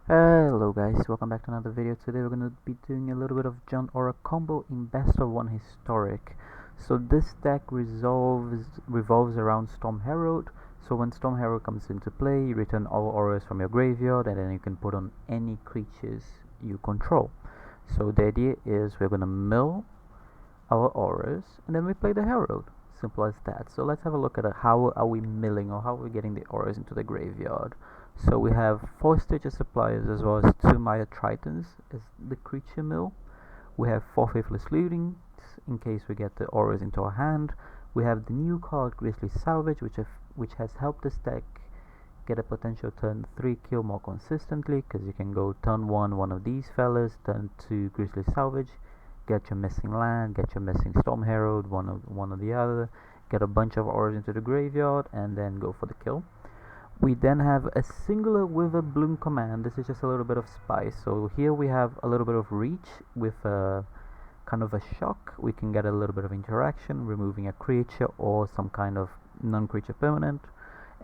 Hello guys, welcome back to another video. Today we're going to be doing a little bit of John Aura combo in Best of 1 Historic. So this deck revolves around Storm Herald. So when Storm Herald comes into play, you return all auras from your graveyard and then you can put on any creatures you control. So the idea is we're going to mill our auras and then we play the Herald. Simple as that. So let's have a look at how are we milling or how are we getting the auras into the graveyard. So we have 4 Stitcher Suppliers as well as 2 Maya Tritons as the creature mill. We have 4 Faithless Lootings in case we get the auras into our hand. We have the new card Grisly Salvage which has helped this deck get a potential turn 3 kill more consistently, because you can go turn 1 one of these fellas, turn 2 Grisly Salvage, get your missing land, get your missing Storm Herald, one or the other, get a bunch of auras into the graveyard and then go for the kill. We then have a singular Wither Bloom command. This is just a little bit of spice. So here we have a little bit of reach with a kind of a shock. We can get a little bit of interaction, removing a creature or some kind of non-creature permanent,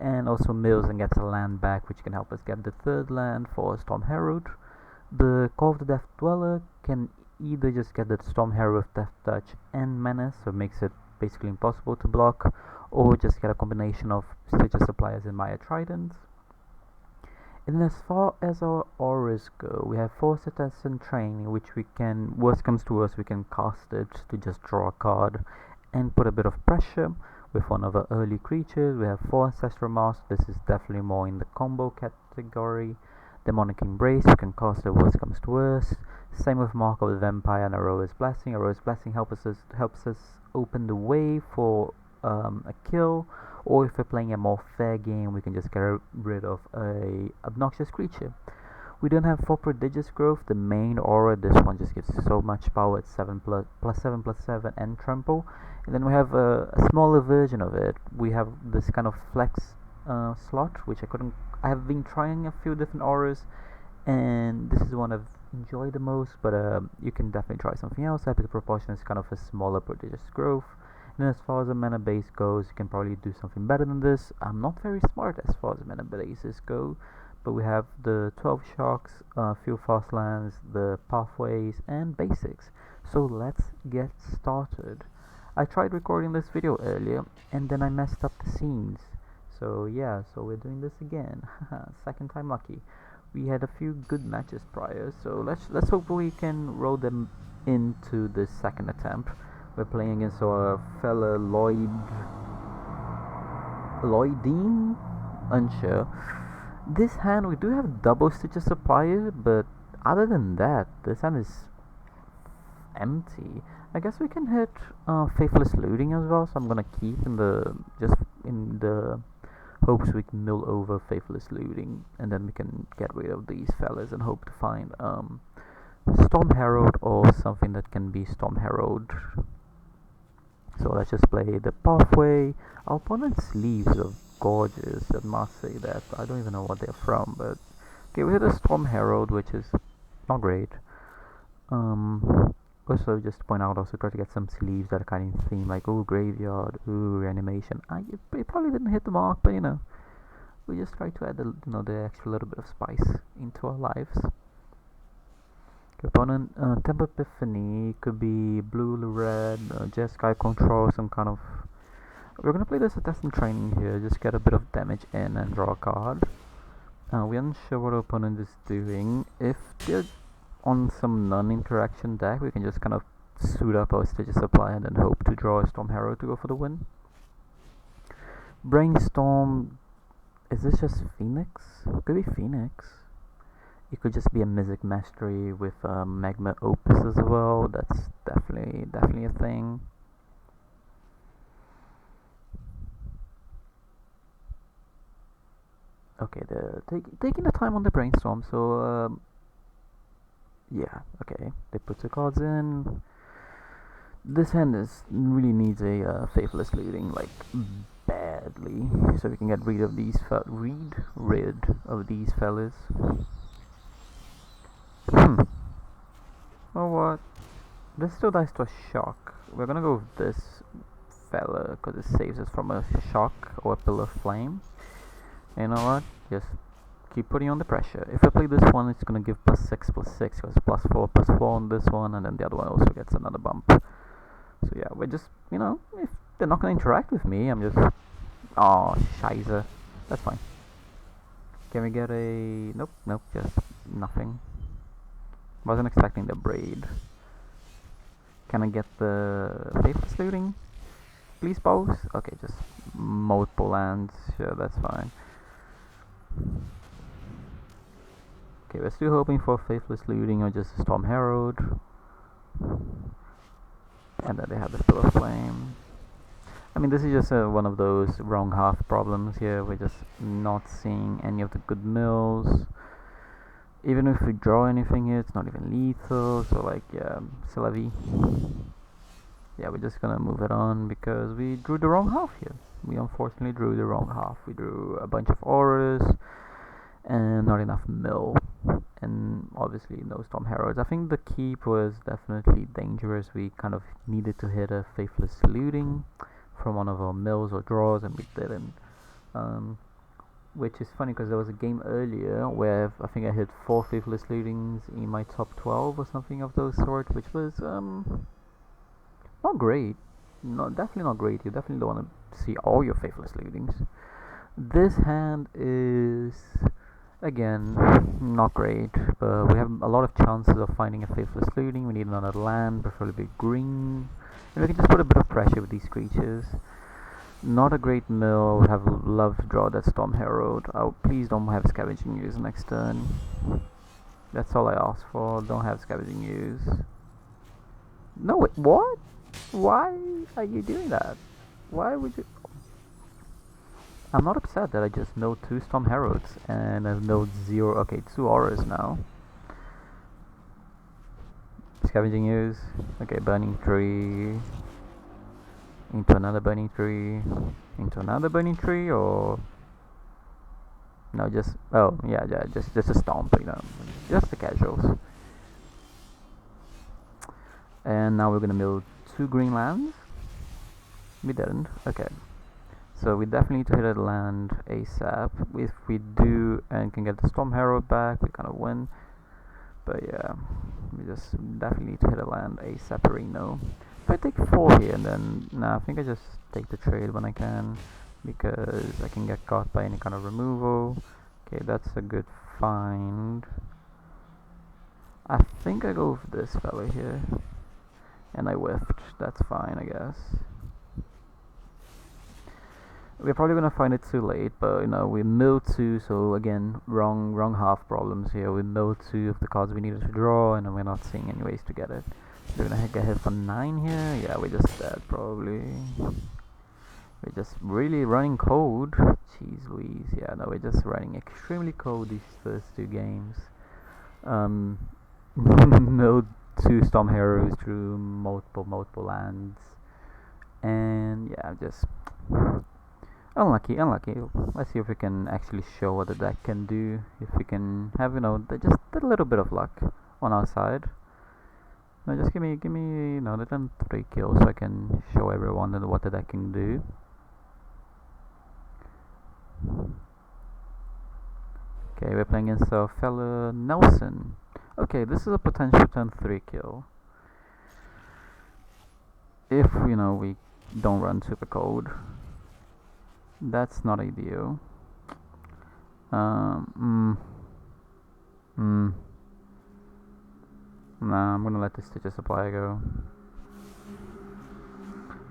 and also mills and gets a land back, which can help us get the third land for Storm Herald. The Call of the Death Dweller can either just get the Storm Herald with Death Touch and Menace, so it makes it basically impossible to block, or just get a combination of Stitcher Suppliers and Maya Tridents. And then as far as our auras go, we have Force Test and Training, which we can, worst comes to worst, we can cast it to just draw a card and put a bit of pressure with one of our early creatures. We have 4 Ancestral Mask. This is definitely more in the combo category. Demonic Embrace, you can cast it worst comes to worst. Same with Mark of the Vampire and Aroa's Blessing. Aroa's Blessing helps us open the way for a kill, or if we're playing a more fair game, we can just get rid of a obnoxious creature. We don't have for Prodigious Growth, the main aura. This one just gives so much power. It's 7 plus 7 and trample. And then we have a smaller version of it. We have this kind of flex slot, which I have been trying a few different auras, and this is the one I've enjoyed the most, but you can definitely try something else. Epic Proportion is kind of a smaller Prodigious Growth. And as far as the mana base goes, you can probably do something better than this. I'm not very smart as far as mana bases go, but we have the 12 shocks, few fast lands, the pathways, and basics. So let's get started. I tried recording this video earlier, and then I messed up the scenes. So yeah, so we're doing this again. Second time lucky. We had a few good matches prior, so let's hope we can roll them into the second attempt. We're playing against our fella Lloydine? Unsure. This hand, we do have double Stitcher Supplier, but other than that, this hand is empty. I guess we can hit Faithless Looting as well, so I'm gonna keep in the hopes we can mill over Faithless Looting, and then we can get rid of these fellas and hope to find Storm Herald or something that can be Storm Herald. So let's just play the pathway. Our opponent's sleeves are gorgeous, I must say that. I don't even know what they're from, but okay, we hit a Storm Herald, which is not great. Also, just to point out, also try to get some sleeves that are kind of theme, like ooh graveyard, ooh reanimation. It probably didn't hit the mark, but you know, we just try to add the extra little bit of spice into our lives. Opponent Temple Epiphany could be blue, red, Jeskai control, some kind of. We're gonna play this Test and Training here, just get a bit of damage in and draw a card. We're unsure what our opponent is doing. If they're on some non-interaction deck, we can just kind of suit up our Stitcher Supply and then hope to draw a Storm Herald to go for the win. Brainstorm. Is this just Phoenix? Could be Phoenix. It could just be a Mythic Mastery with Magma Opus as well. That's definitely a thing. Okay, taking the time on the brainstorm. So yeah, okay. They put 2 cards in. This hand really needs a Faithless Looting, like badly, so we can get rid of these fellas. Oh what? This still dies to a shock. We're gonna go with this fella because it saves us from a shock or a pillar of flame. You know what? Just keep putting on the pressure. If I play this one, it's gonna give +6/+6, because +4/+4 on this one, and then the other one also gets another bump. So yeah, we're just, if they're not gonna interact with me, I'm just, oh, scheiße. That's fine. Can we get a, nope, just nothing. Wasn't expecting the braid. Can I get the faithless looting? Please, both? Okay, just multiple lands, sure, that's fine. Okay, we're still hoping for faithless looting or just a Storm Herald. And then they have the Spill of Flame. I mean, this is just one of those wrong half problems here. We're just not seeing any of the good mills. Even if we draw anything here, it's not even lethal. So like, yeah, c'est la vie. Yeah, we're just gonna move it on because we drew the wrong half here. We unfortunately drew the wrong half. We drew a bunch of auras and not enough mill, and obviously no Storm Heralds. I think the keep was definitely dangerous. We kind of needed to hit a faithless looting from one of our mills or draws, and we didn't. Which is funny because there was a game earlier where I think I hit 4 faithless lootings in my top 12 or something of those sort, which was not great. Definitely not great. You definitely don't want to see all your faithless lootings. This hand is, again, not great, but we have a lot of chances of finding a faithless looting. We need another land, preferably green, and we can just put a bit of pressure with these creatures. Not a great mill. Would have loved to draw that Storm Herald. Oh, please don't have Scavenging Ooze next turn. That's all I asked for. Don't have Scavenging Ooze. No, wait, what? Why are you doing that? Why would you? I'm not upset that I just know 2 Storm Heralds and I've know 0. Okay, 2 auras now. Scavenging Ooze. Okay, Burning Tree. Into another Burning Tree. Into another Burning Tree, or no? Just just a stomp, just the casuals. And now we're gonna mill 2 green lands. We didn't. Okay. So we definitely need to hit a land ASAP. If we do and can get the Storm Herald back, we kind of win. But yeah, we just definitely need to hit a land ASAP, Reno. If I take 4 here, and then I think I just take the trade when I can, because I can get caught by any kind of removal. Okay, that's a good find. I think I go with this fella here, and I whiffed. That's fine, I guess. We're probably gonna find it too late, but we milled 2, so again, wrong half problems here. We milled 2 of the cards we needed to draw, and we're not seeing any ways to get it. So we're gonna get hit for 9 here. Yeah, we're just dead probably. We're just really running cold. Jeez Louise. Yeah, no, we're just running extremely cold these first 2 games. No 2 Storm Heroes through multiple lands, and yeah, just unlucky. Let's see if we can actually show what the deck can do. If we can have just a little bit of luck on our side. No, just give me the 3 kills so I can show everyone what the deck can do. Okay, we're playing against our fella Nelson. Okay, this is a potential turn 3 kill. If we don't run super cold. That's not ideal. Nah, I'm gonna let the Stitcher Supply go.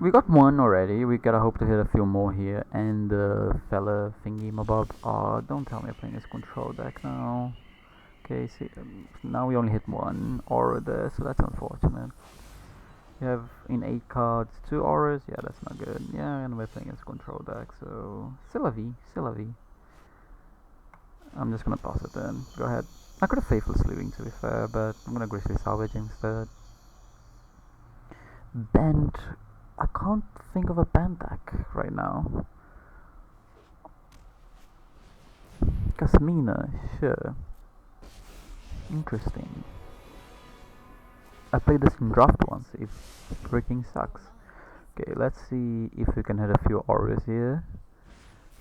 We got 1 already. We gotta hope to hit a few more here. And the fella thingy mabob. Oh, don't tell me I'm playing this control deck now. Okay, see, now we only hit 1 aura there, so that's unfortunate. We have in 8 cards 2 auras. Yeah, that's not good. Yeah, and we're playing this control deck, so c'est la vie. I'm just gonna toss it then. Go ahead. I could have Faithless Looting to be fair, but I'm gonna Grizzly Salvage instead. Bent. I can't think of a bent deck right now. Kasmina, sure. Interesting. I played this in draft once. It freaking sucks. Okay, let's see if we can hit a few auras here.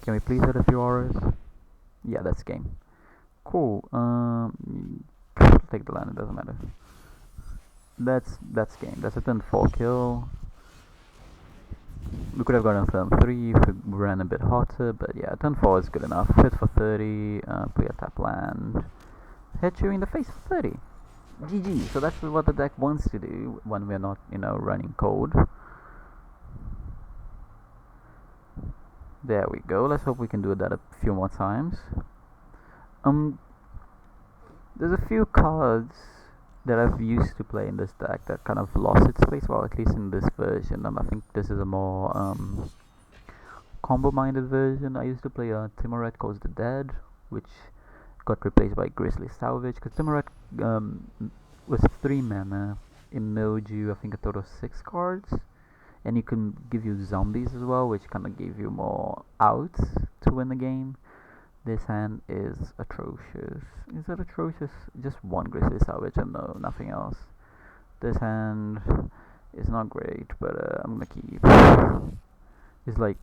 Can we please hit a few auras? Yeah, that's game. Cool. Take the land. It doesn't matter. That's game. That's a turn 4 kill. We could have gone on turn 3 if we ran a bit hotter, but yeah, turn 4 is good enough. Hit for 30. Play a tap land. Hit you in the face for 30. GG. So that's what the deck wants to do when we're not, running cold. There we go. Let's hope we can do that a few more times. There's a few cards that I've used to play in this deck that kind of lost its place, well, at least in this version. I think this is a more combo-minded version. I used to play Timoret Calls the Dead, which got replaced by Grizzly Salvage, because Timoret was 3 mana. It milled you, I think, a total of 6 cards, and you can give you zombies as well, which kind of gave you more outs to win the game. This hand is atrocious. Is it atrocious? Just one Grizzly Salvage and no, nothing else. This hand is not great, but I'm gonna keep. It's like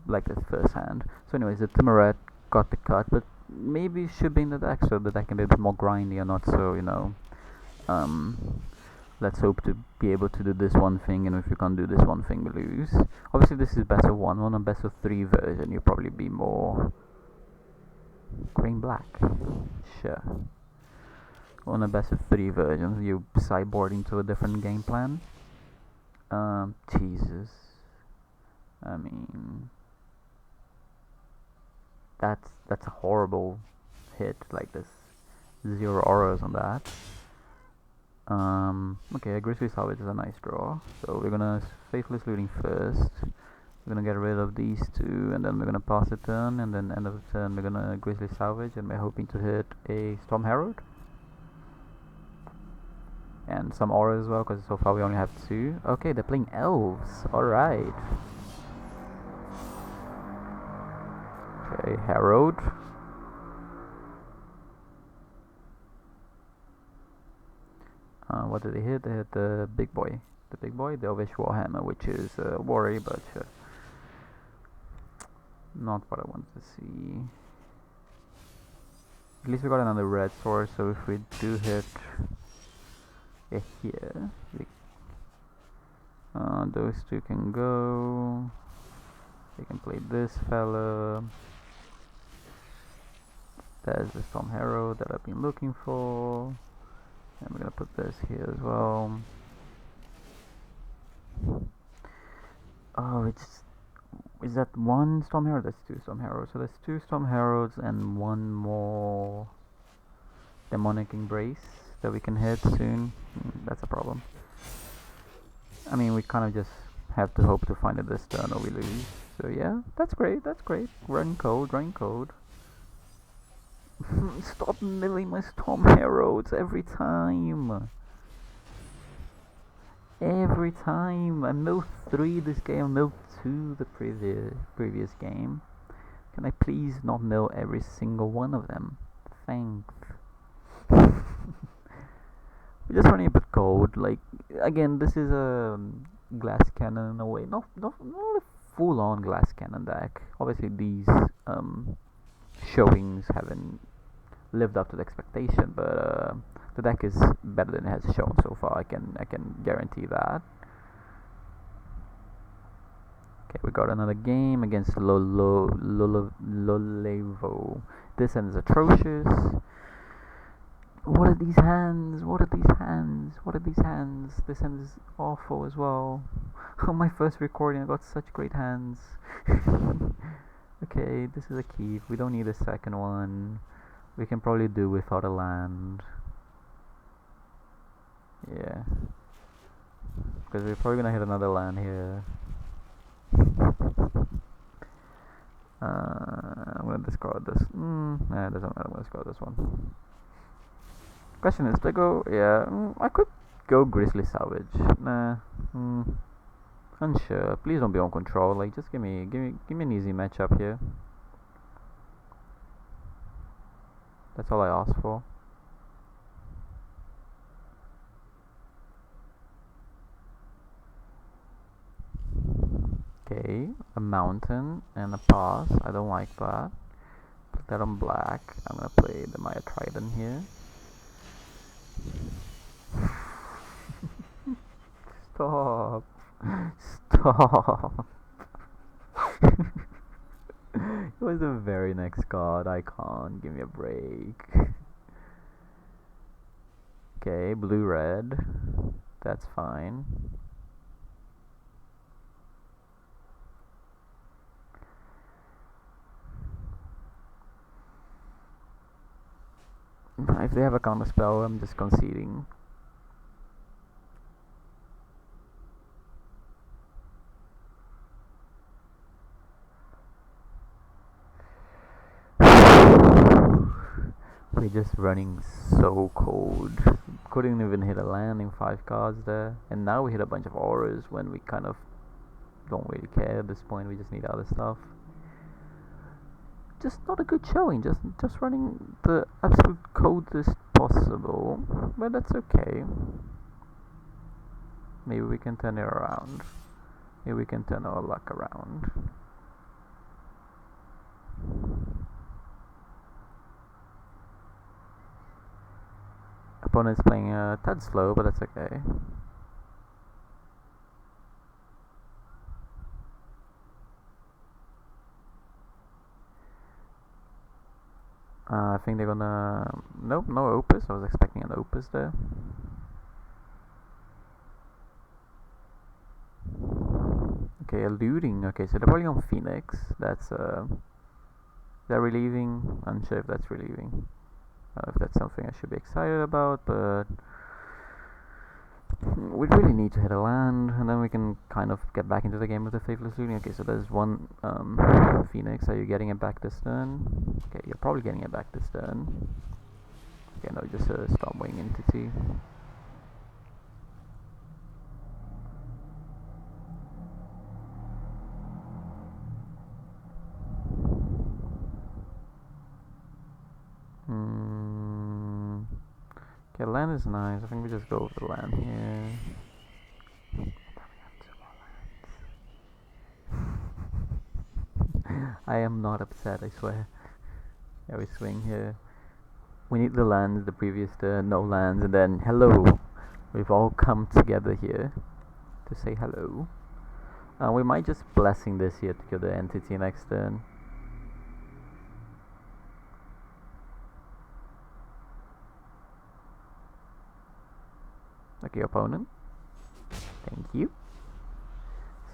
the first hand. So anyways, the Timoret got the cut, but maybe it should be in the deck so the deck can be a bit more grindy and not so, let's hope to be able to do this one thing, and if you can't do this one thing, we lose. Obviously this is best of 1. On a best of 3 version, you'll probably be more green black. Sure. On a best of 3 version, you sideboard into a different game plan. Jesus. I mean, that's a horrible hit. Like, there's 0 auras on that. Okay, a Grizzly Salvage is a nice draw. So we're gonna Faithless Looting first. We're gonna get rid of these 2, and then we're gonna pass the turn, and then end of the turn we're gonna Grizzly Salvage, and we're hoping to hit a Storm Herald. And some aura as well, because so far we only have 2. Okay, they're playing elves. Alright. Okay, Herald. What did they hit? They hit the big boy. The big boy, the Elvish Warhammer, which is worry, but not what I wanted to see. At least we got another red sword, so if we do hit here, those 2 can go. They can play this fella. There's the Storm Herald that I've been looking for. And we're gonna put this here as well. Oh, is that 1 Storm Herald? That's 2 Storm Heralds. So there's 2 Storm Heralds and 1 more Demonic Embrace that we can hit soon. That's a problem. I mean, we kind of just have to hope to find it this turn or we lose. So yeah, that's great. That's great. Running code. Stop milling my Storm Heralds every time. Every time. I milled 3 this game, I milled 2 the previous game. Can I please not mill every single one of them? Thanks. We're just running a bit cold. Like, again, this is a glass cannon in a way. Not a full-on glass cannon deck. Obviously these showings haven't lived up to the expectation, but the deck is better than it has shown so far. I can guarantee that. Okay, we got another game against Lolevo. This end is atrocious. What are these hands? This end is awful as well. On my first recording I got such great hands. Okay, this is a keep. We don't need a second one. We can probably do without a land. Yeah. Because we're probably gonna hit another land here. I'm gonna discard this. Nah, it doesn't matter. I'm gonna discard this one. Question is, do I go? Yeah, I could go Grizzly Salvage. Nah. Unsure. Please don't be on control. Like, just give me an easy matchup here. That's all I asked for. Okay, a mountain and a pass. I don't like that. that on black. I'm gonna play the Maya Trident here. Stop. Stop. It was the very next card. I can't. Give me a break. Okay, blue red. That's fine. If they have a counter spell, I'm just conceding. We're just running so cold. Couldn't even hit a land in 5 cards there. And now we hit a bunch of auras when we kind of don't really care at this point. We just need other stuff. Just not a good showing. Just running the absolute coldest possible. But that's okay. Maybe we can turn it around. Maybe we can turn our luck around. Opponent's playing a tad slow, but that's okay. I think they're gonna... Nope, no Opus. I was expecting an Opus there. Okay, eluding. Okay, so they're probably on Phoenix. That's they're relieving. Unsure if that's relieving. I don't know if that's something I should be excited about, but we really need to hit a land, and then we can kind of get back into the game with the Faithless Looting. Okay, so there's one Phoenix. Are you getting it back this turn? Okay, you're probably getting it back this turn. Okay, no, just a Stormwing Entity. Okay, land is nice. I think we just go with the land here. I am not upset, I swear. Yeah, we swing here. We need the lands, the previous turn, no lands, and then hello. We've all come together here to say hello. We might just blessing this here to kill the entity next turn. Okay, opponent. Thank you.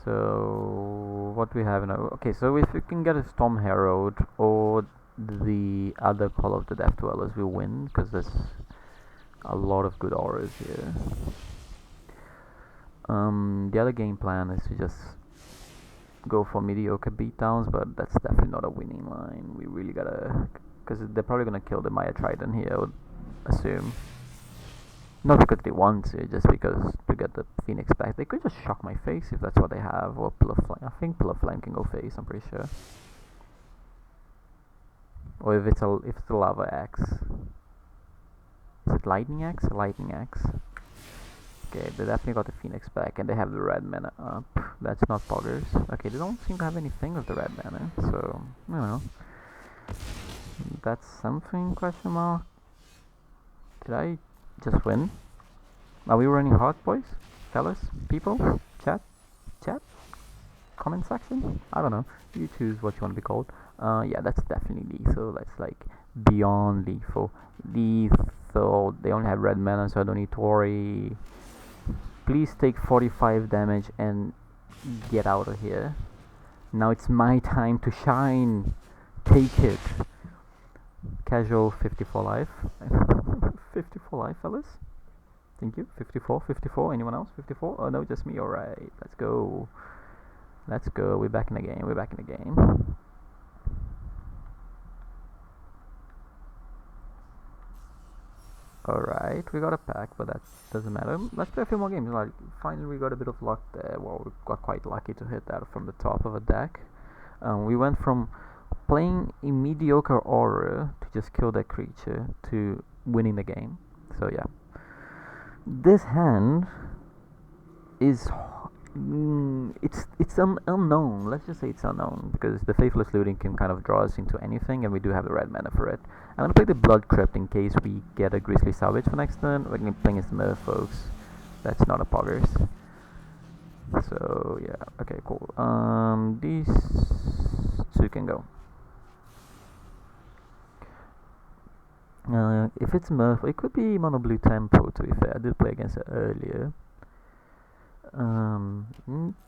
So what do we have now? Okay, so if we can get a Storm Herald or the other Call of the Death Dwellers, we win, because there's a lot of good auras here. The other game plan is to just go for mediocre beatdowns, but that's definitely not a winning line. We really gotta, because they're probably gonna kill the Maya Trident here, I would assume. Not because they want to, just because to get the Phoenix back. They could just shock my face if that's what they have, or Pillar Flame. I think Pillar Flame can go face, I'm pretty sure. Or if it's a Lava Axe. Is it Lightning Axe? Lightning Axe. Okay, they definitely got the Phoenix back, and they have the red mana up. That's not poggers. Okay, they don't seem to have anything with the red mana, so, you know. That's something, question mark? Did I just win? Are we running hard, boys? Fellas? People? Chat? Chat? Comment section? I don't know. You choose what you want to be called. Yeah, that's definitely lethal. That's like beyond lethal. Lethal. They only have red mana, so I don't need to worry. Please take 45 damage and get out of here. Now it's my time to shine. Take it. Casual 54 life. 54 life, fellas. Thank you. 54, 54. Anyone else? 54? Oh no, just me. Alright, let's go. Let's go. We're back in the game. We're back in the game. Alright, we got a pack, but that doesn't matter. Let's play a few more games. Like, finally we got a bit of luck there. Well, we got quite lucky to hit that from the top of a deck. We went from playing a mediocre aura to just kill that creature to winning the game. So yeah. This hand is It's unknown. Let's just say it's unknown because the Faithless Looting can kind of draw us into anything, and we do have the red mana for it. I'm gonna play the Blood Crypt in case we get a Grizzly Salvage for next turn. We're gonna play against Merfolks. That's not a poggers. So yeah, okay, cool. These two can go. If it's Merfolk, it could be Mono Blue Tempo. To be fair, I did play against it earlier.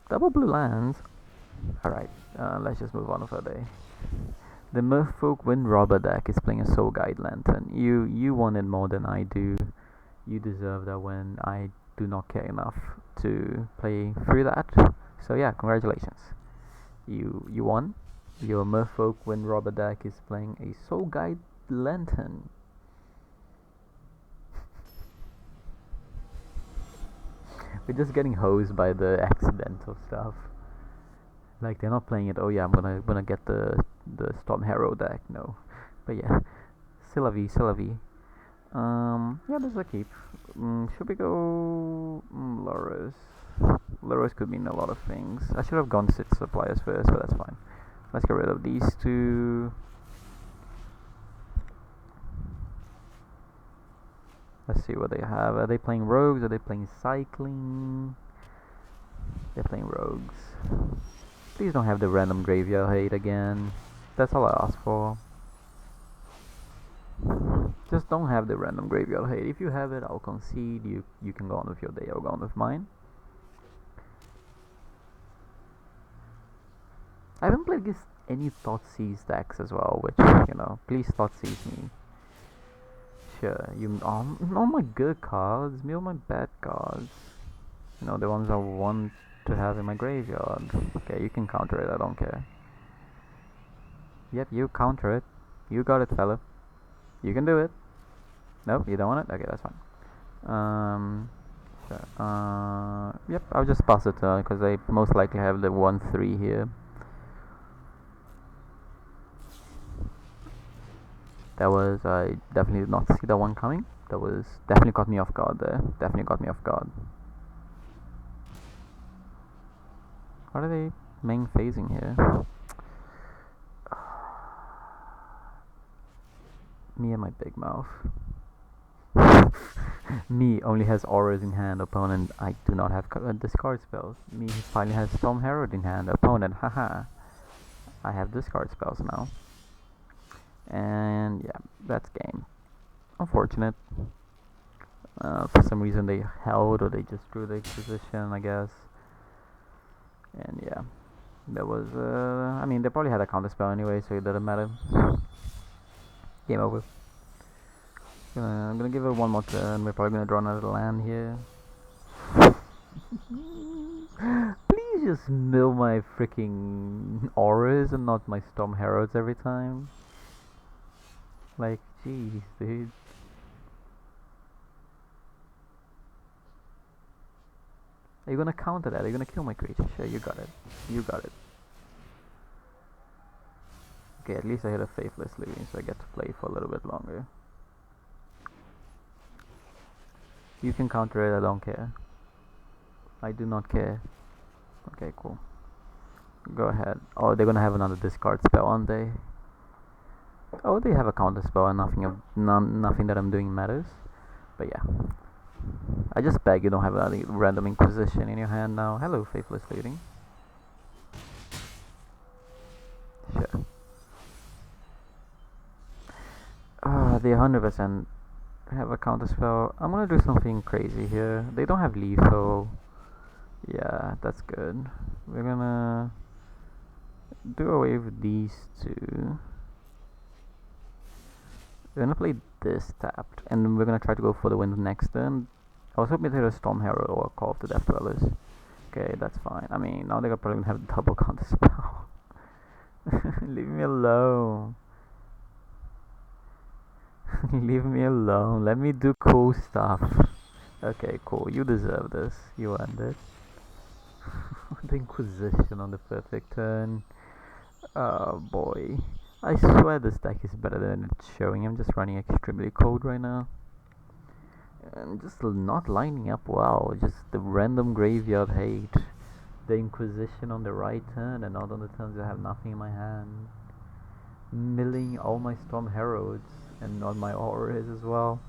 Double blue lands. Alright, let's just move on with our day. The Merfolk Wind Robber deck is playing a Soul Guide Lantern. You want it more than I do. You deserve that when I do not care enough to play through that. So yeah, congratulations. You won. Your Merfolk Wind Robber deck is playing a Soul Guide Lantern. We're just getting hosed by the accidental stuff. Like they're not playing it. Oh yeah, I'm gonna get the Storm Harrow deck. No, but yeah, c'est la vie, c'est la vie. Yeah, there's a keep. Should we go Loras? Loras could mean a lot of things. I should have gone 6 suppliers first, but that's fine. Let's get rid of these two. Let's see what they have. Are they playing rogues? Are they playing cycling? They're playing rogues. Please don't have the random graveyard hate again. That's all I ask for. Just don't have the random graveyard hate. If you have it, I'll concede. You can go on with your day. I'll go on with mine. I haven't played against any Thoughtseize decks as well, which, you know, please Thoughtseize me. Sure, you all my good cards, me all my bad cards. You know, the ones I want to have in my graveyard. Okay, you can counter it, I don't care. Yep, you counter it. You got it, fella. You can do it. Nope, you don't want it? Okay, that's fine. Sure. Yep, I'll just pass the turn because I most likely have the 1-3 here. That was, I definitely did not see that one coming. That was, definitely caught me off guard there. Definitely caught me off guard. What are they main phasing here? Me and my big mouth. Me only has auras in hand. Opponent, I do not have discard spells. Me finally has Storm Herald in hand. Opponent, haha. I have discard spells now. And yeah, that's game. Unfortunate. For some reason they held or they just drew the position, I guess. And yeah, there was. I mean, they probably had a counter spell anyway, so it doesn't matter. Game over. I'm gonna give it one more turn. We're probably gonna draw another land here. Please just mill my freaking auras and not my Storm Heralds every time. Like, jeez, dude. Are you gonna counter that? Are you gonna kill my creature? Sure, you got it. You got it. Okay, at least I hit a Faithless Looting, so I get to play for a little bit longer. You can counter it, I don't care. I do not care. Okay, cool. Go ahead. Oh, they're gonna have another discard spell, aren't they? Oh, they have a counter spell and nothing that I'm doing matters. But yeah. I just beg you don't have another random Inquisition in your hand now. Hello, Faithless Looting. Sure. They 100% have a counter spell. I'm gonna do something crazy here. They don't have lethal. Yeah, that's good. We're gonna do away with these two. We're gonna play this tapped, and we're gonna try to go for the win next turn. I was hoping to hit a Storm Herald or a Call of the Death Dwellers. Okay, that's fine. I mean, now they're probably gonna have double counter spell. Leave me alone. Leave me alone. Let me do cool stuff. Okay, cool. You deserve this. You earned it. The Inquisition on the perfect turn. Oh boy. I swear this deck is better than it's showing. I'm just running extremely cold right now. And just not lining up well. Just the random graveyard hate. the Inquisition on the right turn, and not on the turns I have nothing in my hand. Milling all my Storm Heralds and on my auras as well.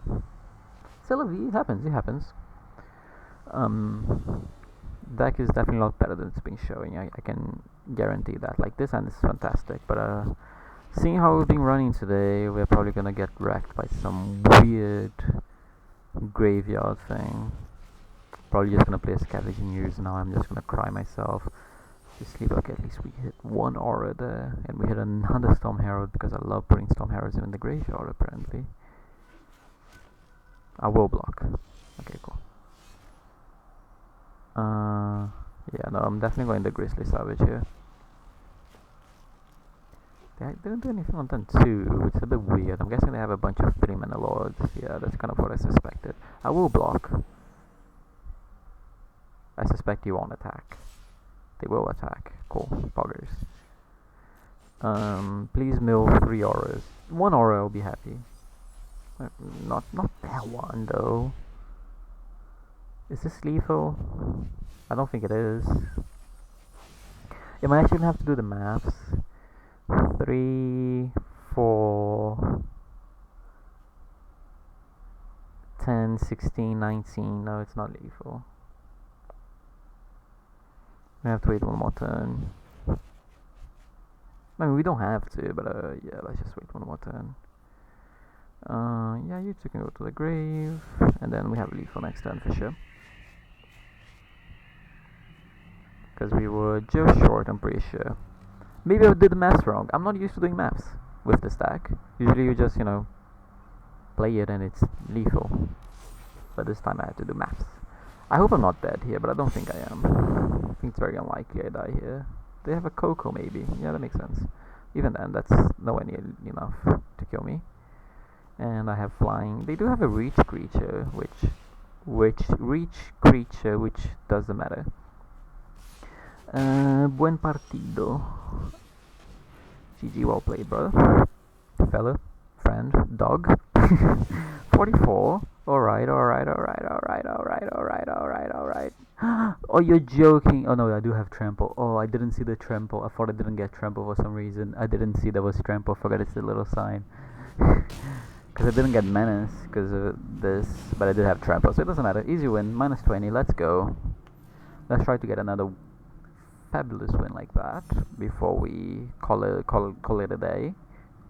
It happens, it happens. Deck is definitely a lot better than it's been showing. I can guarantee that. Like, this hand is fantastic, but seeing how we've been running today, we're probably gonna get wrecked by some weird graveyard thing. Probably just gonna play a Scavenging Ooze now. I'm just gonna cry myself. Just sleep. Okay, at least we hit one aura there, and we hit another Storm Herald because I love putting Storm Heralds in the graveyard. Apparently, I will block. Okay, cool. Yeah, no, I'm definitely going the Grizzly Savage here. They didn't do anything on turn 2, which is a bit weird. I'm guessing they have a bunch of 3-mana lords. Yeah, that's kind of what I suspected. I will block. I suspect you won't attack. They will attack. Cool. Poggers. Please mill 3 auras. 1 aura, I'll be happy. Not that one, though. Is this lethal? I don't think it is. Yeah, I actually have to do the maths. 3, 4, 10, 16, 19. No, it's not lethal. We have to wait one more turn. I mean, we don't have to, but yeah, let's just wait one more turn. Yeah, you two can go to the grave, and then we have lethal next turn for sure. Because we were just short, I'm pretty sure. Maybe I did the maths wrong. I'm not used to doing maths with the stack. Usually you just, play it and it's lethal. But this time I had to do maths. I hope I'm not dead here, but I don't think I am. I think it's very unlikely I die here. They have a Coco maybe. Yeah, that makes sense. Even then, that's nowhere near enough to kill me. And I have flying. They do have a reach creature, which doesn't matter. Buen partido. GG, well played, brother. Fella, friend, dog. 44. Alright. Oh, you're joking. Oh no, I do have trample. Oh, I didn't see the trample. I thought I didn't get trample for some reason. I didn't see there was trample. Forgot it's the little sign. Because I didn't get menace because of this, but I did have trample, so it doesn't matter. Easy win, minus 20. Let's go. Let's try to get another fabulous win like that before we call it a day.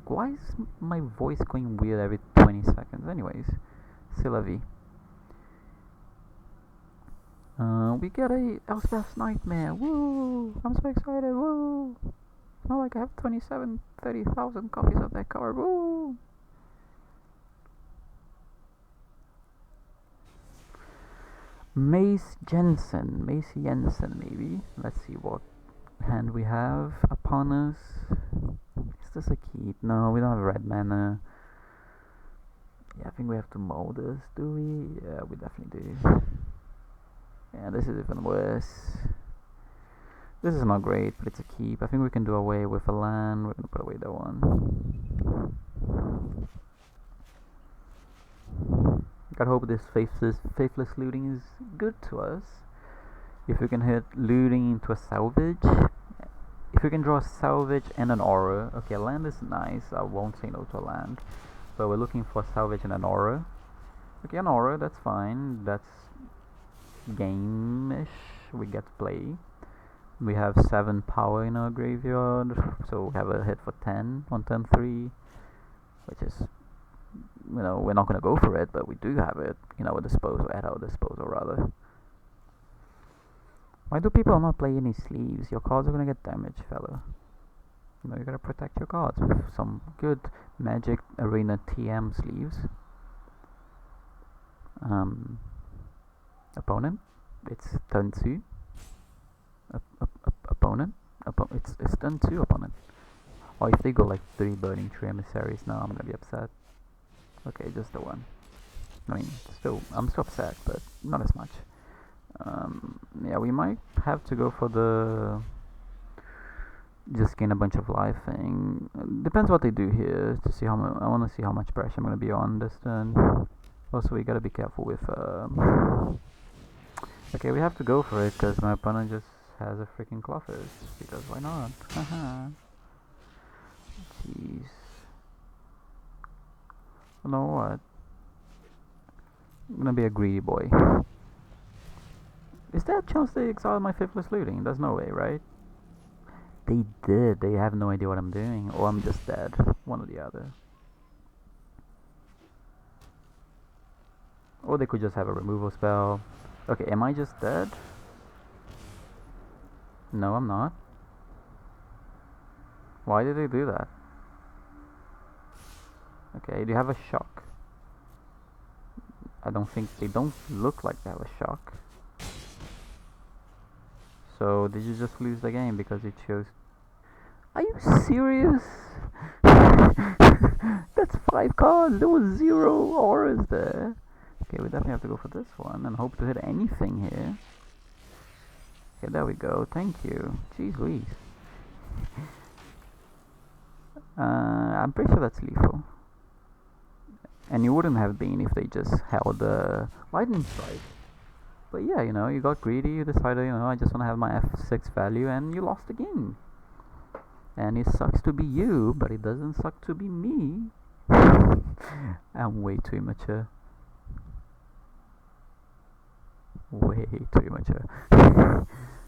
Why is my voice going weird every 20 seconds? Anyways, c'est la vie. We get a Elspeth's Nightmare. Woo! I'm so excited. Woo! Not like I have 30,000 copies of that card. Woo! Mace Jensen maybe. Let's see what hand we have upon us. Is this a keep? No, we don't have red mana. Yeah, I think we have to mold this, do we? Yeah, we definitely do. Yeah, this is even worse. This is not great, but it's a keep. I think we can do away with a land. We're gonna put away that one. Gotta hope this faithless looting is good to us. If we can hit looting into a salvage, if we can draw a salvage and an aura. Okay, a land is nice. I won't say no to a land, but we're looking for a salvage and an aura. Okay, an aura, that's fine. That's game-ish. We get to play. We have 7 power in our graveyard, so we have a hit for 10 on turn 3, which is, we're not gonna go for it, but we do have it at our disposal rather. Why do people not play any sleeves? Your cards are gonna get damaged, fella. You gotta protect your cards with some good Magic Arena TM sleeves. Opponent, it's turn 2. Opponent, it's turn 2 opponent. Or if they go like 3 Burning Tree Emissaries, now I'm gonna be upset. Okay, just the one. I mean, I'm still upset, but not as much. Yeah, we might have to go for the just gain a bunch of life thing. Depends what they do here to see how I want to see how much pressure I'm gonna be on this turn. Also, we gotta be careful with. Okay, we have to go for it because my opponent just has a freaking Clothers, because why not? Haha. Jeez. You know what? I'm gonna be a greedy boy. Is there a chance they exiled my faithless looting? There's no way, right? They did. They have no idea what I'm doing, or I'm just dead. One or the other. Or they could just have a removal spell. Okay, am I just dead? No, I'm not. Why did they do that? Okay, do you have a shock? I don't think they don't look like they have a shock. So did you just lose the game because you chose? Are you serious? That's 5 cards. There was 0 auras there. Okay, we definitely have to go for this one and hope to hit anything here. Okay, there we go. Thank you. Jeez Louise. I'm pretty sure that's lethal. And you wouldn't have been if they just held the lightning strike. But yeah, you know, you got greedy, you decided, you know, I just want to have my F6 value, and you lost the game. And it sucks to be you, but it doesn't suck to be me. I'm way too immature. Way too immature.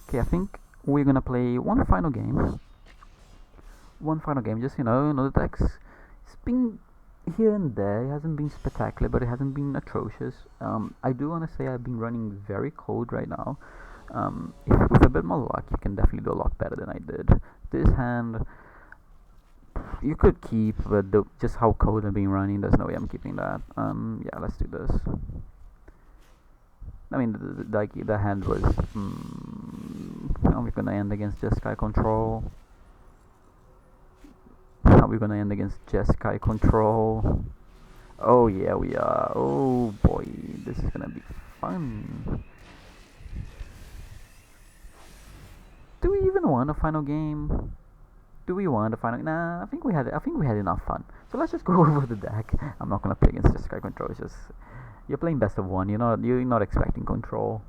Okay, I think we're gonna play one final game. One final game, just, you know, the decks. It's been here and there. It hasn't been spectacular, but it hasn't been atrocious. I do want to say I've been running very cold right now. If with a bit more luck, you can definitely do a lot better than I did. This hand, you could keep, but just how cold I've been running, there's no way I'm keeping that. Yeah, let's do this. I mean, the hand was. How are we gonna end against Jeskai Control? How are we gonna end against Jeskai Control? Oh yeah, we are. Oh boy, this is gonna be fun. Do we even want a final game? Do we want a final? Nah, I think we had enough fun. So let's just go over the deck. I'm not gonna play against Jeskai Control. It's just you're playing best of one. You're not expecting control.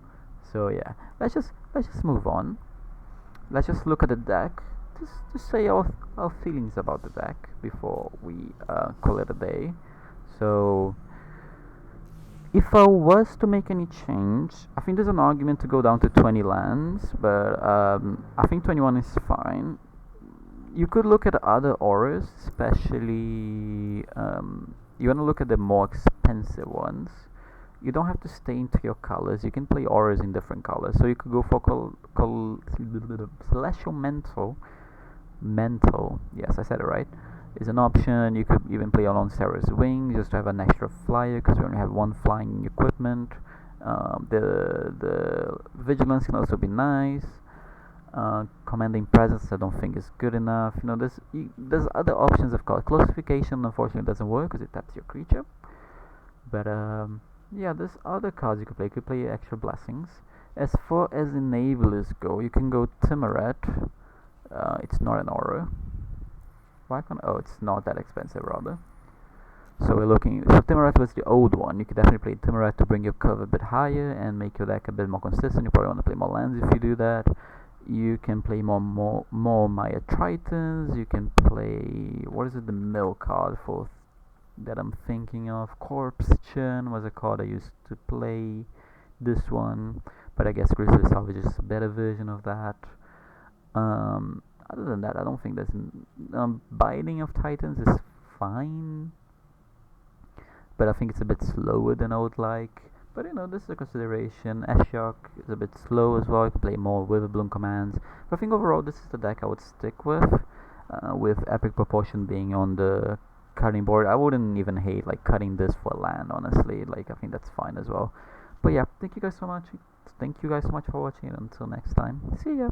So yeah, let's just move on. Let's just look at the deck. Just say our feelings about the deck before we call it a day. So if I was to make any change, I think there's an argument to go down to 20 lands, but I think 21 is fine. You could look at other auras, especially you want to look at the more expensive ones. You don't have to stay into your colors. You can play auras in different colors. So you could go for Celestial Mental, yes, I said it right, is an option. You could even play Alon Sarah's Wings just to have an extra flyer, because we only have one flying equipment. The Vigilance can also be nice. Commanding Presence I don't think is good enough. You know, there's other options, of course. Classification unfortunately doesn't work because it taps your creature. But yeah, there's other cards you could play. You could play extra Blessings. As far as enablers go, you can go Timuret. It's not an aura. Why can't? Oh, it's not that expensive rather. So we're looking. So Timuret was the old one. You could definitely play Timuret to bring your curve a bit higher and make your deck a bit more consistent. You probably want to play more lands if you do that. You can play more Maya Tritons. You can play, what is it, the mill card for that I'm thinking of. Corpse Churn was a card I used to play. This one, but I guess Grizzly Salvage is a better version of that. Other than that, I don't think there's Binding of Titans is fine, but I think it's a bit slower than I would like. But you know, this is a consideration. Ashok is a bit slow as well. You can play more Witherbloom commands. But I think overall, this is the deck I would stick with Epic Proportion being on the cutting board. I wouldn't even hate like cutting this for land, honestly. Like, I think that's fine as well. But yeah, thank you guys so much. Thank you guys so much for watching. Until next time, see ya.